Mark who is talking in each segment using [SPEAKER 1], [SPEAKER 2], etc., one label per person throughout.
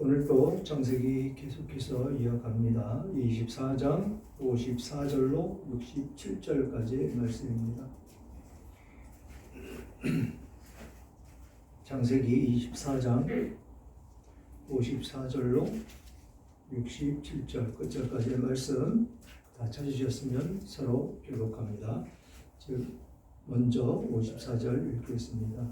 [SPEAKER 1] 오늘도 창세기 계속해서 이어갑니다. 24장 54절로 67절까지의 말씀입니다. 창세기 24장 54절로 67절 끝절까지의 말씀 다 찾으셨으면 서로 교독합니다. 먼저 54절 읽겠습니다.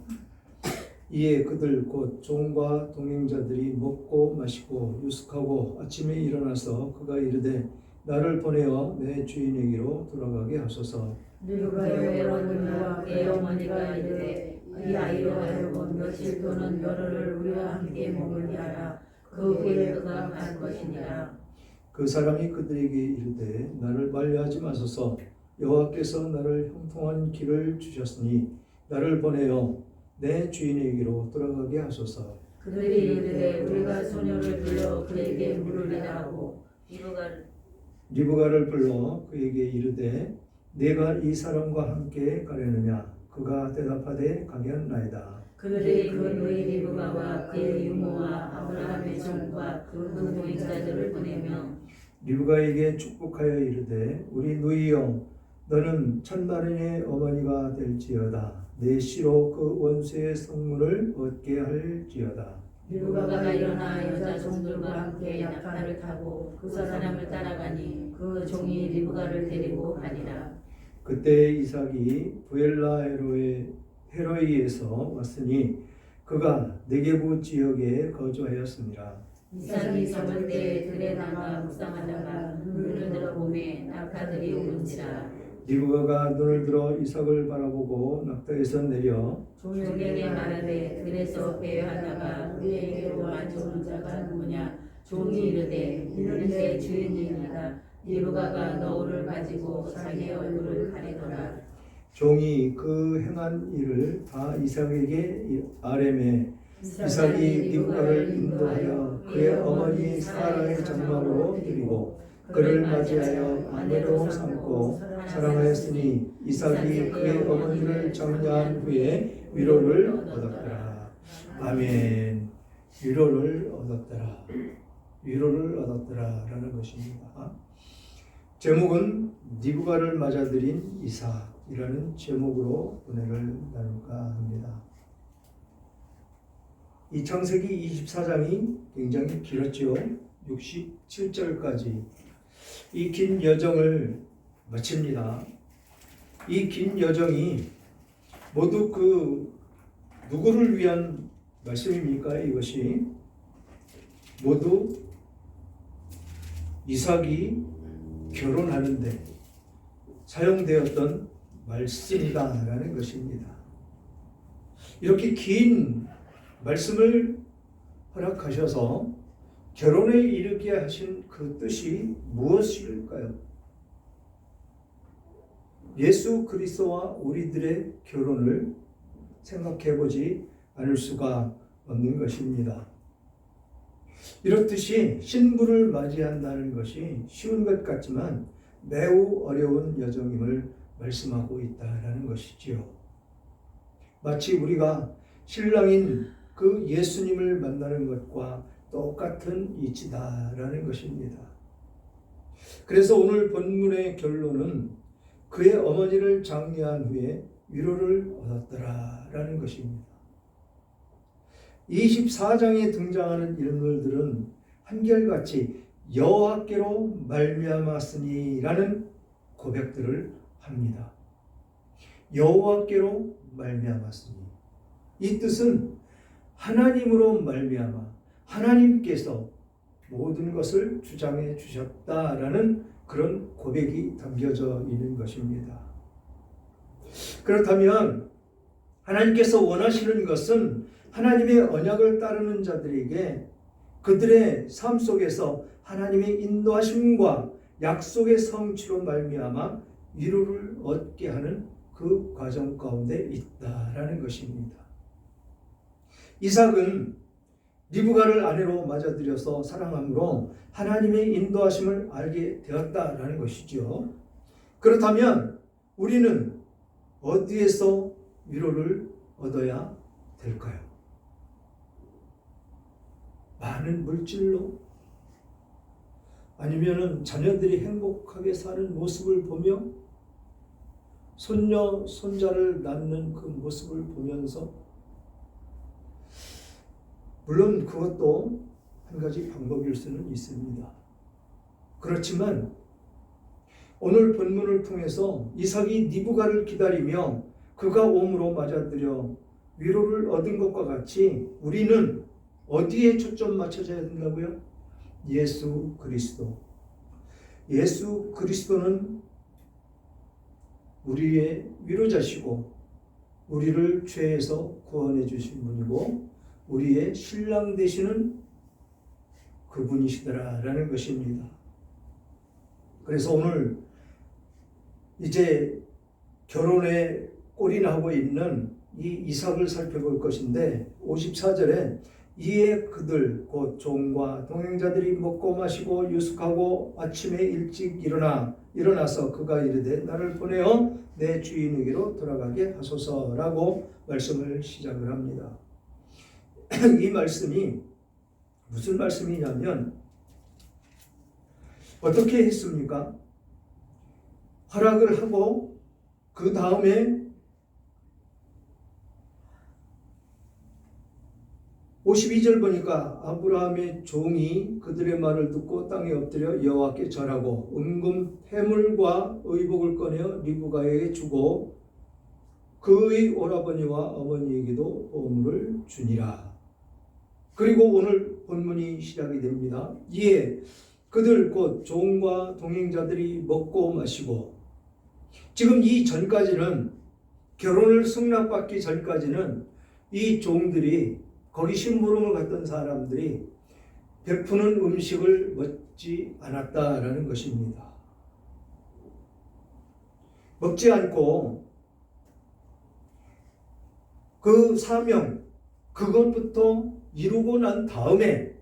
[SPEAKER 1] 이에 그들 곧 종과 동행자들이 먹고 마시고 유숙하고 아침에 일어나서 그가 이르되 나를 보내어 내 주인에게로 돌아가게 하소서.
[SPEAKER 2] 누가의 어머니와 그의 어머니가 이르되 이 아이로 하여금 며칠 또는 열흘을 우리와 함께 머물게 하라. 그 후에 그가 갈 것이니라.
[SPEAKER 1] 그 사람이 그들에게 이르되 나를 만류하지 마소서. 여호와께서 나를 형통한 길을 주셨으니 나를 보내어 내 주인에게로 돌아가게 하소서.
[SPEAKER 2] 그들이 이르되 우리가 소녀를 불러 그에게 물으리라 하고
[SPEAKER 1] 리브가를 불러 그에게 이르되 내가 이 사람과 함께 가려느냐. 그가 대답하되 가겠나이다.
[SPEAKER 2] 그들이 그 누이 리브가와 그의 유모와 아브라함의 종과 그 동행자들을 보내며
[SPEAKER 1] 리브가에게 축복하여 이르되 우리 누이여 너는 천만인의 어머니가 될지어다. 내 씨로 그 원수의 성문을 얻게 할지어다.
[SPEAKER 2] 리브가가 일어나 여자 종들과 함께 약탈을 타고 그 사람을 따라가니 그 종이 리브가를 데리고 가니라.
[SPEAKER 1] 그때 이삭이 부엘라 헤로이에서 왔으니 그가 네게부 지역에 거주하였습니다.
[SPEAKER 2] 이삭이 저물 때에 들에 나가 묵상하다가 눈을 들어보매 낙타들이 오는지라.
[SPEAKER 1] 리브가가 눈을 들어 이삭을 바라보고 낙타에서 내려
[SPEAKER 2] 종에게 말하되 들에서 배회하다가 우리에게로 만져오는 자가 누구냐. 종이 이르되 이는 내 주인이니라. 리브가가 너울을 가지고 자기의 얼굴을 가리더라.
[SPEAKER 1] 종이 그 행한 일을 다 이삭에게 아뢰매 이삭이 리브가를 인도하여 그의 어머니 사라의 장막으로 데리고 그를 맞이하여 아내로 삼고 사랑하였으니 이삭이 그의 어머니를 정리한 후에 위로를 얻었더라. 아멘. 위로를 얻었더라. 위로를 얻었더라 라는 것입니다. 제목은 리브가를 맞아들인 이삭이라는 제목으로 은혜를 나눌까 합니다. 이 창세기 24장이 굉장히 길었죠. 67절까지 이 긴 여정을 마칩니다. 이 긴 여정이 모두 그 누구를 위한 말씀입니까? 이것이 모두 이삭이 결혼하는데 사용되었던 말씀이다라는 것입니다. 이렇게 긴 말씀을 허락하셔서 결혼에 이르게 하신 그 뜻이 무엇일까요? 예수 그리스도와 우리들의 결혼을 생각해 보지 않을 수가 없는 것입니다. 이렇듯이 신부를 맞이한다는 것이 쉬운 것 같지만 매우 어려운 여정임을 말씀하고 있다라는 것이지요. 마치 우리가 신랑인 그 예수님을 만나는 것과 똑같은 이치다라는 것입니다. 그래서 오늘 본문의 결론은 그의 어머니를 장례한 후에 위로를 얻었더라라는 것입니다. 24장에 등장하는 인물들은 한결같이 여호와께로 말미암았으니라는 고백들을 합니다. 여호와께로 말미암았으니 이 뜻은 하나님으로 말미암아 하나님께서 모든 것을 주장해 주셨다라는 그런 고백이 담겨져 있는 것입니다. 그렇다면 하나님께서 원하시는 것은 하나님의 언약을 따르는 자들에게 그들의 삶 속에서 하나님의 인도하심과 약속의 성취로 말미암아 위로를 얻게 하는 그 과정 가운데 있다라는 것입니다. 이삭은 리브가를 아내로 맞아들여서 사랑함으로 하나님의 인도하심을 알게 되었다라는 것이죠. 그렇다면 우리는 어디에서 위로를 얻어야 될까요? 많은 물질로 아니면은 자녀들이 행복하게 사는 모습을 보며 손녀, 손자를 낳는 그 모습을 보면서 물론 그것도 한 가지 방법일 수는 있습니다. 그렇지만 오늘 본문을 통해서 이삭이 리브가를 기다리며 그가 옴으로 맞아들여 위로를 얻은 것과 같이 우리는 어디에 초점 맞춰져야 된다고요? 예수 그리스도. 예수 그리스도는 우리의 위로자시고 우리를 죄에서 구원해 주신 분이고 우리의 신랑 되시는 그분이시더라라는 것입니다. 그래서 오늘 이제 결혼에 꼴인하고 있는 이 이삭을 살펴볼 것인데 54절에 이에 그들 곧 종과 동행자들이 먹고 마시고 유숙하고 아침에 일찍 일어나서 그가 이르되 나를 보내어 내 주인에게로 돌아가게 하소서라고 말씀을 시작을 합니다. 이 말씀이 무슨 말씀이냐면 어떻게 했습니까? 허락을 하고 그 다음에 52절 보니까 아브라함의 종이 그들의 말을 듣고 땅에 엎드려 여호와께 절하고 은금 해물과 의복을 꺼내어 리브가에게 주고 그의 오라버니와 어머니에게도 보물을 주니라. 그리고 오늘 본문이 시작이 됩니다. 이에 그들 곧 종과 동행자들이 먹고 마시고 지금 이 전까지는 결혼을 승낙받기 전까지는 이 종들이 거기 심부름을 갔던 사람들이 베푸는 음식을 먹지 않았다라는 것입니다. 먹지 않고 그 사명 그것부터 이루고 난 다음에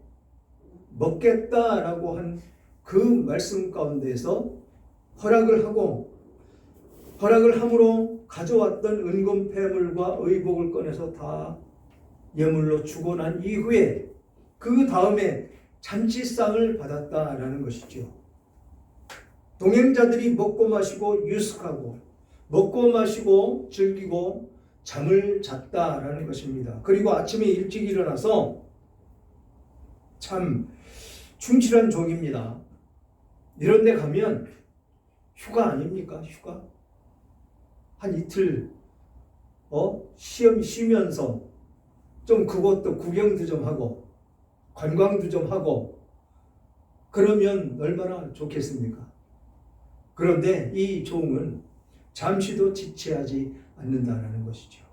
[SPEAKER 1] 먹겠다라고 한 그 말씀 가운데서 허락을 함으로 가져왔던 은금 폐물과 의복을 꺼내서 다 예물로 주고 난 이후에 그 다음에 잔치상을 받았다라는 것이죠. 동행자들이 먹고 마시고 유숙하고 먹고 마시고 즐기고 잠을 잤다라는 것입니다. 그리고 아침에 일찍 일어나서 참 충실한 종입니다. 이런 데 가면 휴가 아닙니까? 휴가? 한 이틀 시험 쉬면서 좀 그것도 구경도 좀 하고 관광도 좀 하고 그러면 얼마나 좋겠습니까? 그런데 이 종은 잠시도 지체하지 않는다라는 것이죠.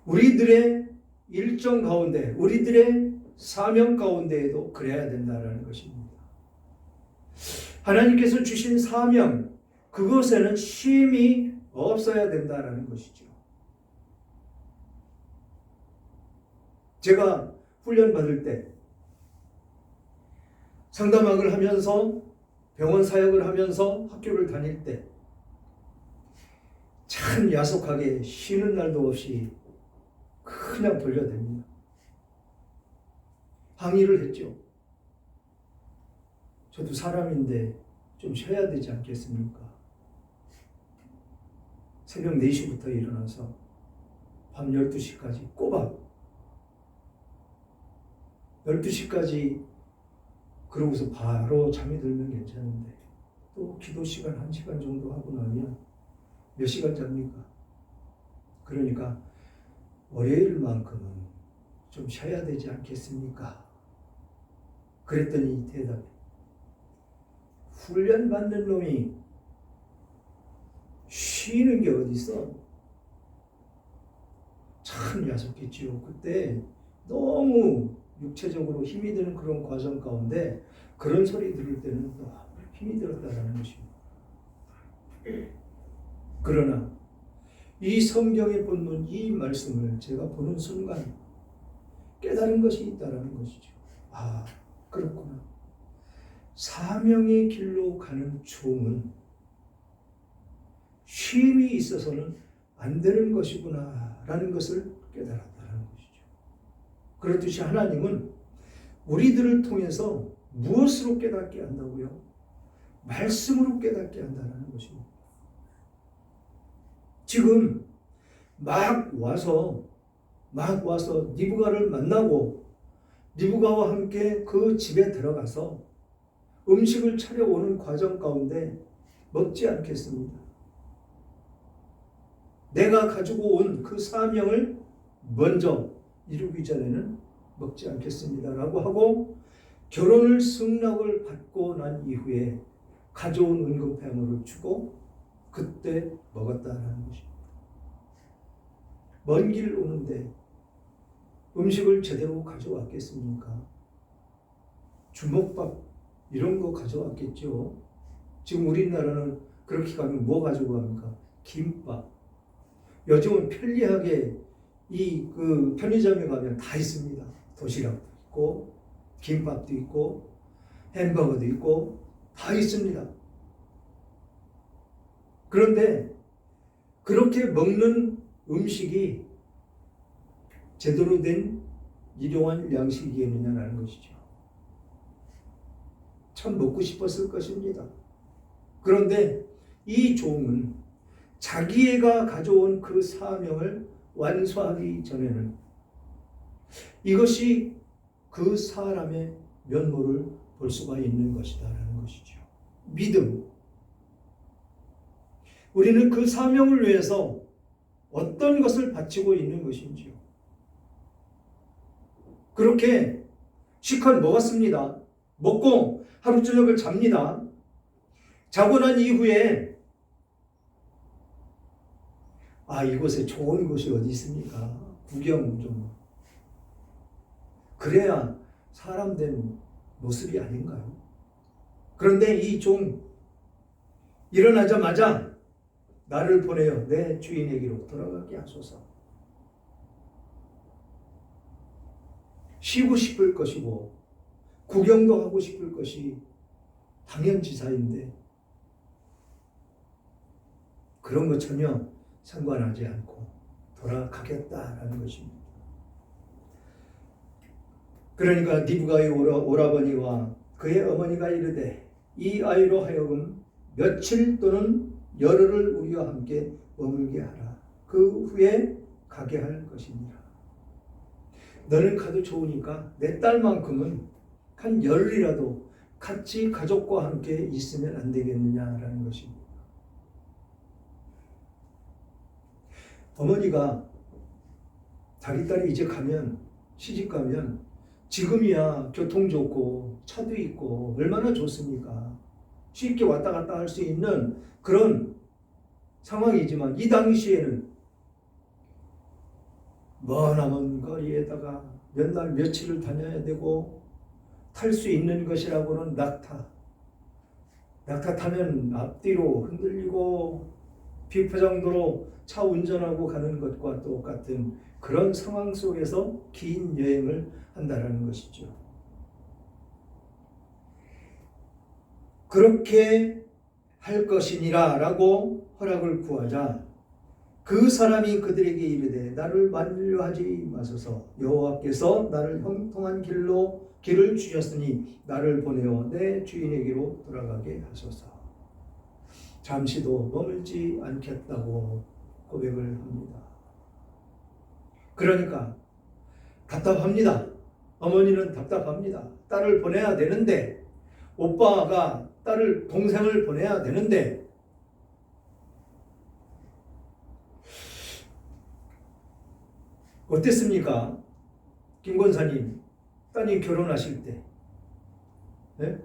[SPEAKER 1] 우리들의 일정 가운데 우리들의 사명 가운데에도 그래야 된다라는 것입니다. 하나님께서 주신 사명 그것에는 쉼이 없어야 된다라는 것이죠. 제가 훈련 받을 때 상담학을 하면서 병원 사역을 하면서 학교를 다닐 때 참 야속하게 쉬는 날도 없이 그냥 돌려댑니다. 항의를 했죠. 저도 사람인데 좀 쉬어야 되지 않겠습니까? 새벽 4시부터 일어나서 밤 12시까지 꼬박 12시까지 그러고서 바로 잠이 들면 괜찮은데 또 기도 시간 1시간 정도 하고 나면 몇 시간 잡니까? 그러니까 월요일만큼은 좀 쉬어야 되지 않겠습니까? 그랬더니 대답이 훈련 받는 놈이 쉬는 게 어디 있어? 참 야속했지요. 그때 너무 육체적으로 힘이 드는 그런 과정 가운데 그런 소리 들을 때는 너무 힘이 들었다는 것입니다. 그러나 이 성경의 본문 이 말씀을 제가 보는 순간 깨달은 것이 있다는 것이죠. 아, 그렇구나. 사명의 길로 가는 종은 쉼이 있어서는 안 되는 것이구나 라는 것을 깨달았다는 것이죠. 그렇듯이 하나님은 우리들을 통해서 무엇으로 깨닫게 한다고요? 말씀으로 깨닫게 한다는 것입니다. 지금 막 와서 니브가를 만나고 니브가와 함께 그 집에 들어가서 음식을 차려오는 과정 가운데 먹지 않겠습니다. 내가 가지고 온 그 사명을 먼저 이루기 전에는 먹지 않겠습니다 라고 하고 결혼을 승낙을 받고 난 이후에 가져온 은금패물을 주고 그때 먹었다라는 것입니다. 먼 길 오는데 음식을 제대로 가져왔겠습니까? 주먹밥 이런 거 가져왔겠죠. 지금 우리나라는 그렇게 가면 뭐 가지고 갑니까? 김밥. 요즘은 편리하게 그 편의점에 가면 다 있습니다. 도시락도 있고 김밥도 있고 햄버거도 있고 다 있습니다. 그런데 그렇게 먹는 음식이 제대로 된 일용할 양식이겠느냐라는 것이죠. 참 먹고 싶었을 것입니다. 그런데 이 종은 자기애가 가져온 그 사명을 완수하기 전에는 이것이 그 사람의 면모를 볼 수가 있는 것이다라는 것이죠. 믿음. 우리는 그 사명을 위해서 어떤 것을 바치고 있는 것인지요. 그렇게 실컷 먹었습니다. 먹고 하루 저녁을 잡니다. 자고 난 이후에 이곳에 좋은 곳이 어디 있습니까? 구경 좀. 그래야 사람 된 모습이 아닌가요? 그런데 이 종 일어나자마자 나를 보내어 내 주인에게로 돌아가게 하소서. 쉬고 싶을 것이고 구경도 하고 싶을 것이 당연지사인데 그런 것 전혀 상관하지 않고 돌아가겠다라는 것입니다. 그러니까 니브가의 오라버니와 그의 어머니가 이르되 이 아이로 하여금 며칠 또는 열흘을 우리와 함께 머물게 하라. 그 후에 가게 할 것이니라. 너는 가도 좋으니까 내 딸만큼은 한 열흘이라도 같이 가족과 함께 있으면 안 되겠느냐라는 것입니다. 어머니가 자기 딸이 이제 가면 시집 가면 지금이야 교통 좋고 차도 있고 얼마나 좋습니까? 쉽게 왔다 갔다 할 수 있는 그런 상황이지만 이 당시에는 머나먼 거리에다가 몇 날 며칠을 다녀야 되고 탈 수 있는 것이라고는 낙타 타면 앞뒤로 흔들리고 비포장도로 차 운전하고 가는 것과 똑같은 그런 상황 속에서 긴 여행을 한다는 것이죠. 그렇게 할 것이니라 라고 허락을 구하자 그 사람이 그들에게 이르되 나를 만류하지 마소서. 여호와께서 나를 형통한 길을 주셨으니 나를 보내어 내 주인에게로 돌아가게 하소서. 잠시도 머물지 않겠다고 고백을 합니다. 그러니까 답답합니다. 어머니는 답답합니다. 딸을 보내야 되는데 오빠가 동생을 보내야 되는데 어땠습니까? 김 권사님, 따님 결혼하실 때 네?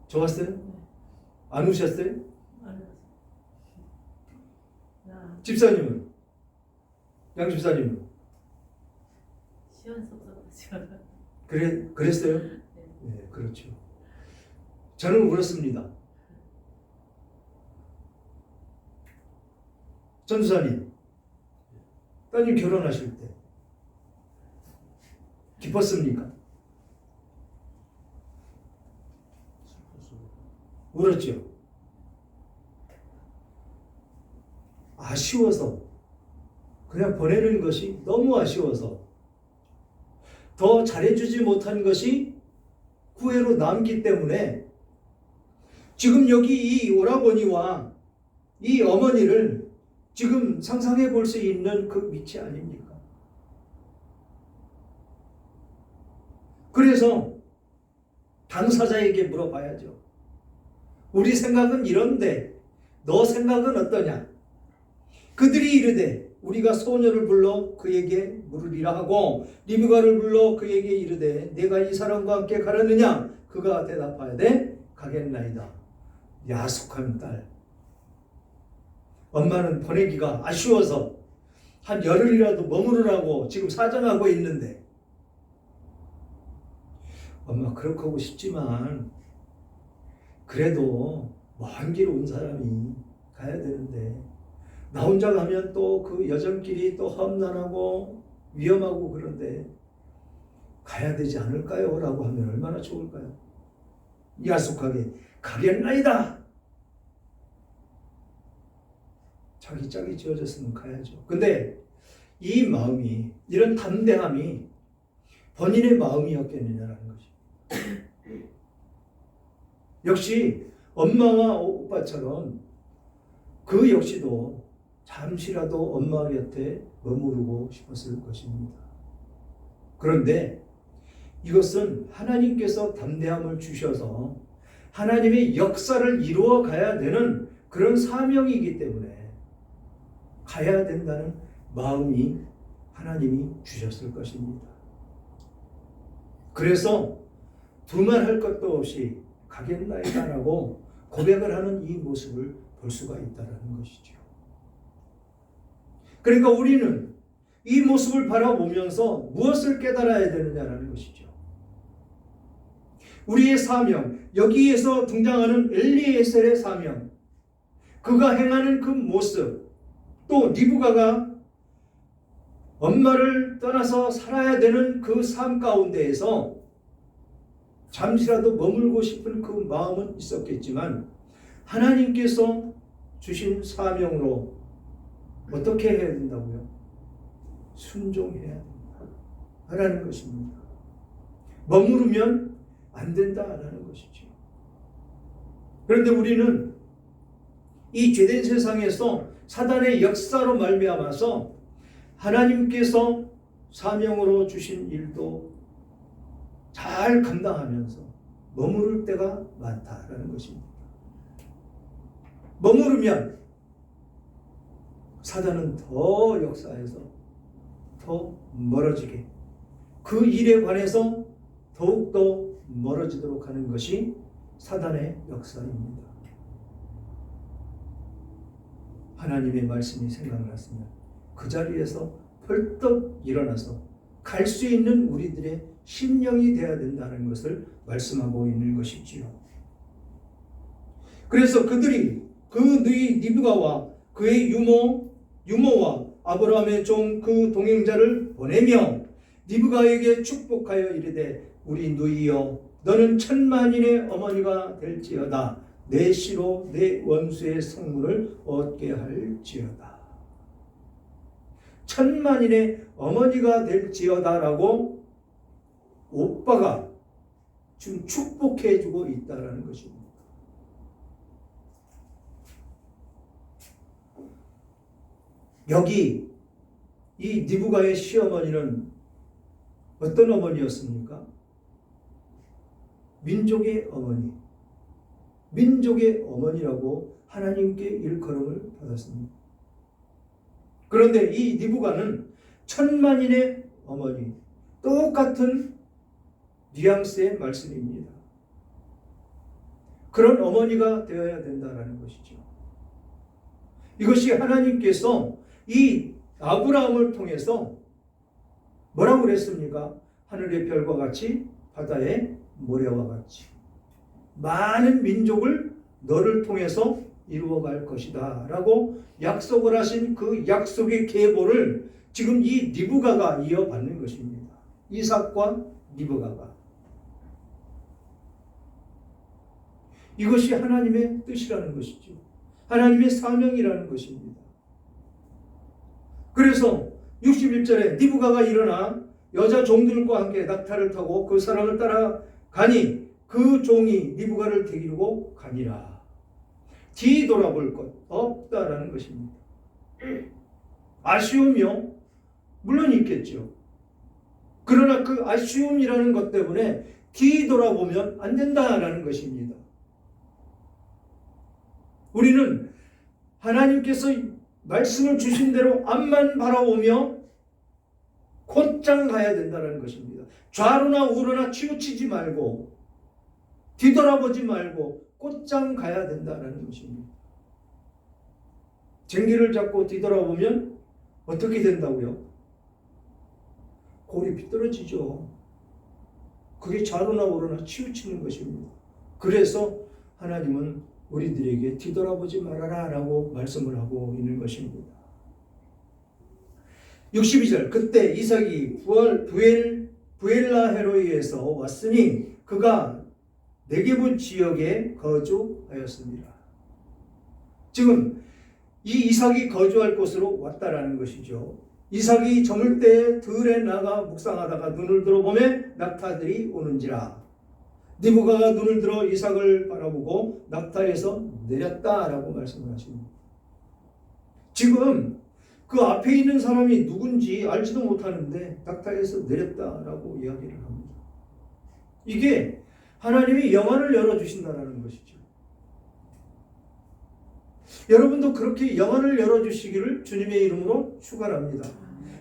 [SPEAKER 1] 좋았어요?
[SPEAKER 2] 네.
[SPEAKER 1] 안 우셨어요?
[SPEAKER 2] 안 웃었어요.
[SPEAKER 1] 집사님은? 양 집사님은?
[SPEAKER 2] 시원섭섭하죠.
[SPEAKER 1] 그랬어요? 네, 그렇죠. 저는 울었습니다. 전도사님, 따님 결혼하실 때 기뻤습니까? 울었죠. 아쉬워서 그냥 보내는 것이 너무 아쉬워서 더 잘해주지 못한 것이 후회로 남기 때문에 지금 여기 이 오라버니와 이 어머니를 지금 상상해 볼 수 있는 그 위치 아닙니까? 그래서 당사자에게 물어봐야죠. 우리 생각은 이런데 너 생각은 어떠냐? 그들이 이르되 우리가 소녀를 불러 그에게 물으리라 하고 리브가를 불러 그에게 이르되 내가 이 사람과 함께 가려느냐? 그가 대답하여되 가겠나이다. 야속한 딸. 엄마는 보내기가 아쉬워서 한 열흘이라도 머무르라고 지금 사정하고 있는데 엄마 그렇게 하고 싶지만 그래도 먼 길 온 사람이 가야 되는데 나 혼자 가면 또 그 여정길이 또 험난하고 위험하고 그런데 가야 되지 않을까요? 라고 하면 얼마나 좋을까요? 야속하게 가겠나이다. 자기 짝이 지어졌으면 가야죠. 근데 이 마음이 이런 담대함이 본인의 마음이었겠느냐라는 것이. 역시 엄마와 오빠처럼 그 역시도 잠시라도 엄마 곁에 머무르고 싶었을 것입니다. 그런데 이것은 하나님께서 담대함을 주셔서 하나님의 역사를 이루어 가야 되는 그런 사명이기 때문에 가야 된다는 마음이 하나님이 주셨을 것입니다. 그래서 두말할 것도 없이 가겠나이다라고 고백을 하는 이 모습을 볼 수가 있다는 것이죠. 그러니까 우리는 이 모습을 바라보면서 무엇을 깨달아야 되느냐라는 것이죠. 우리의 사명, 여기에서 등장하는 엘리에셀의 사명, 그가 행하는 그 모습, 또 리브가가 엄마를 떠나서 살아야 되는 그 삶 가운데에서 잠시라도 머물고 싶은 그 마음은 있었겠지만 하나님께서 주신 사명으로 어떻게 해야 된다고요? 순종해야 된다라는 것입니다. 머무르면 안 된다라는 것이죠. 그런데 우리는 이 죄된 세상에서 사단의 역사로 말미암아서 하나님께서 사명으로 주신 일도 잘 감당하면서 머무를 때가 많다라는 것입니다. 머무르면 사단은 더 역사에서 더 멀어지게 그 일에 관해서 더욱더 멀어지도록 하는 것이 사단의 역사입니다. 하나님의 말씀이 생각났으면 그 자리에서 벌떡 일어나서 갈 수 있는 우리들의 심령이 되어야 된다는 것을 말씀하고 있는 것이지요. 그래서 그들이 그 리브가와 그의 유모와 아브라함의 종 그 동행자를 보내며 리브가에게 축복하여 이르되 우리 누이여 너는 천만인의 어머니가 될지어다. 내 씨로 내 원수의 성문을 얻게 할지어다. 천만인의 어머니가 될지어다라고 오빠가 지금 축복해주고 있다는 것입니다. 여기 이 리브가의 시어머니는 어떤 어머니였습니까? 민족의 어머니. 민족의 어머니라고 하나님께 일컬음을 받았습니다. 그런데 이 리브가는 천만인의 어머니, 똑같은 뉘앙스의 말씀입니다. 그런 어머니가 되어야 된다는 것이죠. 이것이 하나님께서 이 아브라함을 통해서 뭐라고 그랬습니까? 하늘의 별과 같이 바다의 모래와 같이 많은 민족을 너를 통해서 이루어갈 것이다 라고 약속을 하신 그 약속의 계보를 지금 이 리브가가 이어받는 것입니다. 이삭과 리브가가. 이것이 하나님의 뜻이라는 것이죠. 하나님의 사명이라는 것입니다. 그래서 61절에 리브가가 일어나 여자 종들과 함께 낙타를 타고 그 사람을 따라가니 그 종이 리브가를 데리고 가니라. 뒤돌아볼 것 없다라는 것입니다. 아쉬움이요? 물론 있겠죠. 그러나 그 아쉬움이라는 것 때문에 뒤돌아보면 안 된다라는 것입니다. 우리는 하나님께서 말씀을 주신 대로 앞만 바라보며 곧장 가야 된다는 것입니다. 좌로나 우로나 치우치지 말고 뒤돌아보지 말고 곧장 가야 된다는 것입니다. 쟁기를 잡고 뒤돌아보면 어떻게 된다고요? 골이 비뚤어지죠. 그게 좌로나 우로나 치우치는 것입니다. 그래서 하나님은 우리들에게 뒤돌아보지 말아라 라고 말씀을 하고 있는 것입니다. 62절 그때 이삭이 부엘라헤로이에서 왔으니 그가 네게부 지역에 거주하였습니다. 지금 이 이삭이 거주할 곳으로 왔다라는 것이죠. 이삭이 저물 때 들에 나가 묵상하다가 눈을 들어보매 낙타들이 오는지라. 리브가가 눈을 들어 이삭을 바라보고 낙타에서 내렸다라고 말씀을 하십니다. 지금 그 앞에 있는 사람이 누군지 알지도 못하는데 낙타에서 내렸다라고 이야기를 합니다. 이게 하나님이 영안을 열어주신다는 것이죠. 여러분도 그렇게 영안을 열어주시기를 주님의 이름으로 축원합니다.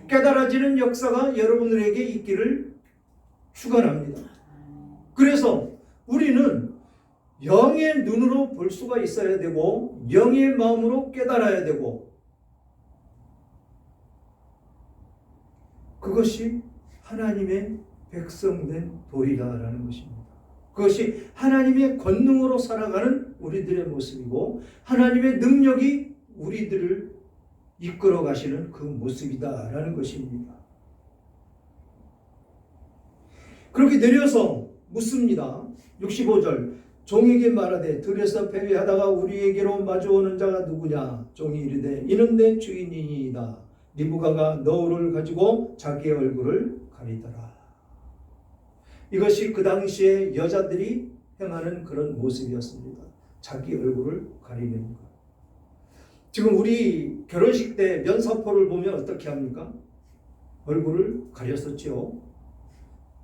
[SPEAKER 1] 깨달아지는 역사가 여러분들에게 있기를 축원합니다. 그래서 우리는 영의 눈으로 볼 수가 있어야 되고 영의 마음으로 깨달아야 되고 그것이 하나님의 백성된 도리다라는 것입니다. 그것이 하나님의 권능으로 살아가는 우리들의 모습이고 하나님의 능력이 우리들을 이끌어 가시는 그 모습이다라는 것입니다. 그렇게 내려서 묻습니다. 65절 종에게 말하되 들에서 배회하다가 우리에게로 마주오는 자가 누구냐? 종이 이르되 이는 내 주인이니이다. 리브가가 너울을 가지고 자기의 얼굴을 가리더라. 이것이 그 당시에 여자들이 행하는 그런 모습이었습니다. 자기 얼굴을 가리는 것. 지금 우리 결혼식 때 면사포를 보면 어떻게 합니까? 얼굴을 가렸었죠.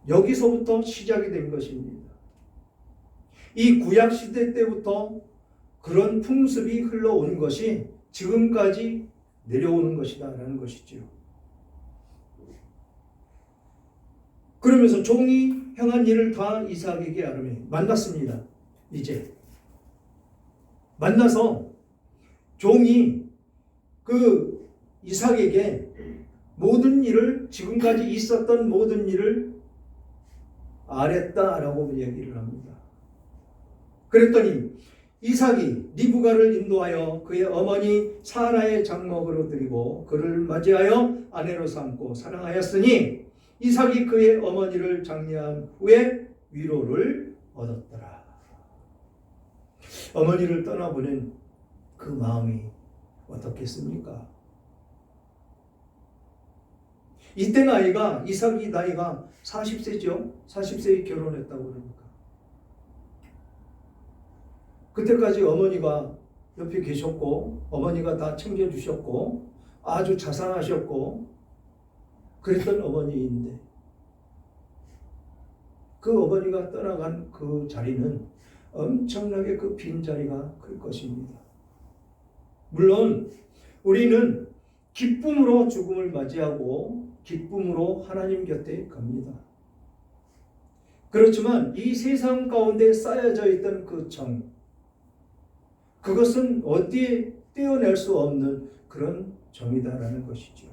[SPEAKER 1] 여기서부터 시작이 된 것입니다. 이 구약시대 때부터 그런 풍습이 흘러온 것이 지금까지 내려오는 것이다 라는 것이죠. 그러면서 종이 행한 일을 다 이삭에게 아뢰매 만났습니다. 이제 만나서 종이 그 이삭에게 모든 일을 지금까지 있었던 모든 일을 아랬다라고 얘기를 합니다. 그랬더니 이삭이 리브가를 인도하여 그의 어머니 사라의 장막으로 드리고 그를 맞이하여 아내로 삼고 사랑하였으니 이삭이 그의 어머니를 장례한 후에 위로를 얻었더라. 어머니를 떠나보낸 그 마음이 어떻겠습니까? 이때 나이가 이삭이 나이가 40세죠. 40세에 결혼했다고 그러니까. 그때까지 어머니가 옆에 계셨고 어머니가 다 챙겨주셨고 아주 자상하셨고 그랬던 어머니인데 그 어머니가 떠나간 그 자리는 엄청나게 그 빈자리가 클 것입니다. 물론 우리는 기쁨으로 죽음을 맞이하고 기쁨으로 하나님 곁에 갑니다. 그렇지만 이 세상 가운데 쌓여져 있던 그 정, 그것은 어디에 떼어낼 수 없는 그런 정이다라는 것이죠.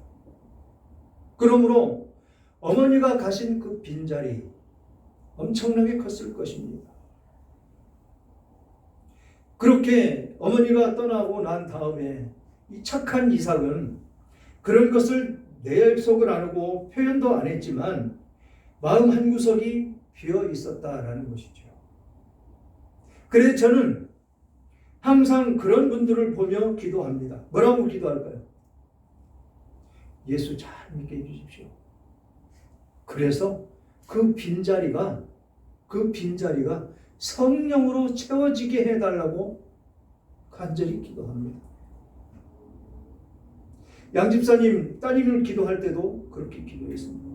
[SPEAKER 1] 그러므로 어머니가 가신 그 빈자리 엄청나게 컸을 것입니다. 그렇게 어머니가 떠나고 난 다음에 이 착한 이삭은 그런 것을 내 속을 안 하고 표현도 안 했지만 마음 한구석이 비어 있었다라는 것이죠. 그래서 저는 항상 그런 분들을 보며 기도합니다. 뭐라고 기도할까요? 예수 잘 믿게 해주십시오. 그래서 그 빈자리가 성령으로 채워지게 해달라고 간절히 기도합니다. 양 집사님 따님을 기도할 때도 그렇게 기도했습니다.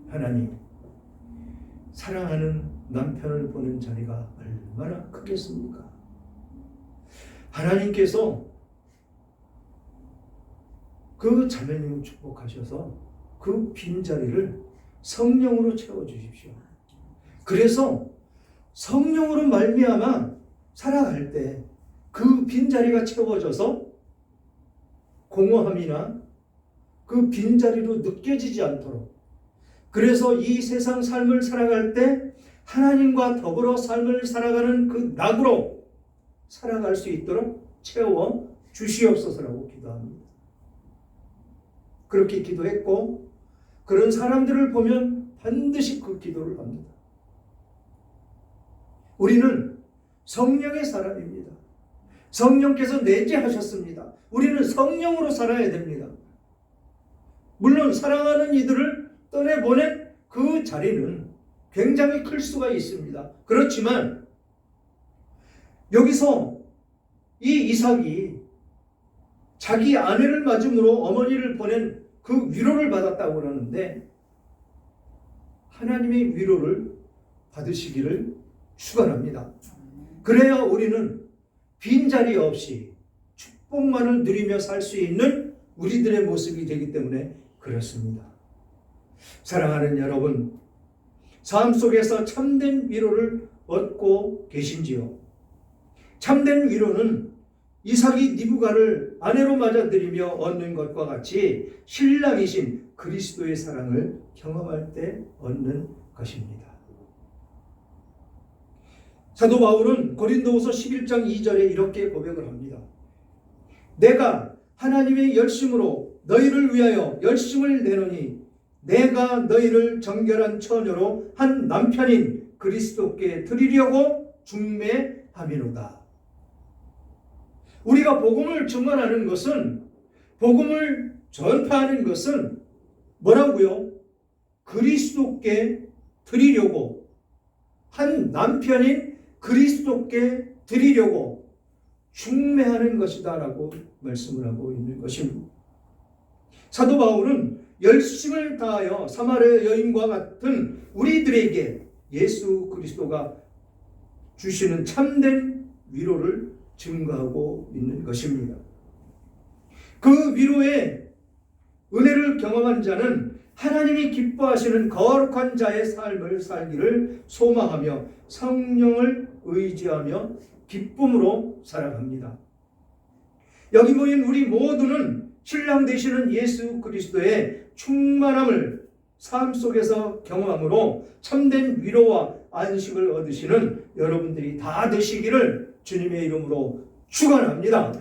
[SPEAKER 1] 하나님, 사랑하는 남편을 보는 자리가 얼마나 크겠습니까? 하나님께서 그 자매님을 축복하셔서 그 빈자리를 성령으로 채워주십시오. 그래서 성령으로 말미암아 살아갈 때 그 빈자리가 채워져서 공허함이나 그 빈자리로 느껴지지 않도록, 그래서 이 세상 삶을 살아갈 때 하나님과 더불어 삶을 살아가는 그 낙으로 살아갈 수 있도록 채워 주시옵소서라고 기도합니다. 그렇게 기도했고, 그런 사람들을 보면 반드시 그 기도를 합니다. 우리는 성령의 사람입니다. 성령께서 내재하셨습니다. 우리는 성령으로 살아야 됩니다. 물론 사랑하는 이들을 떠내보낸 그 자리는 굉장히 클 수가 있습니다. 그렇지만 여기서 이 이삭이 자기 아내를 맞음으로 어머니를 보낸 그 위로를 받았다고 그러는데, 하나님의 위로를 받으시기를 축원합니다. 그래야 우리는 빈자리 없이 축복만을 누리며 살 수 있는 우리들의 모습이 되기 때문에 그렇습니다. 사랑하는 여러분, 삶 속에서 참된 위로를 얻고 계신지요? 참된 위로는 이삭이 리브가를 아내로 맞아들이며 얻는 것과 같이 신랑이신 그리스도의 사랑을 경험할 때 얻는 것입니다. 사도 바울은 고린도후서 11장 2절에 이렇게 고백을 합니다. 내가 하나님의 열심으로 너희를 위하여 열심을 내노니 내가 너희를 정결한 처녀로 한 남편인 그리스도께 드리려고 중매함이로다. 우리가 복음을 증언하는 것은, 복음을 전파하는 것은 뭐라고요? 그리스도께 드리려고, 한 남편인 그리스도께 드리려고 중매하는 것이다 라고 말씀을 하고 있는 것입니다. 사도 바울은 열심을 다하여 사마리아 여인과 같은 우리들에게 예수 그리스도가 주시는 참된 위로를 증거하고 있는 것입니다. 그 위로의 은혜를 경험한 자는 하나님이 기뻐하시는 거룩한 자의 삶을 살기를 소망하며 성령을 의지하며 기쁨으로 살아갑니다. 여기 모인 우리 모두는 신랑 되시는 예수 그리스도의 충만함을 삶 속에서 경험함으로 참된 위로와 안식을 얻으시는 여러분들이 다 되시기를 주님의 이름으로 축원합니다.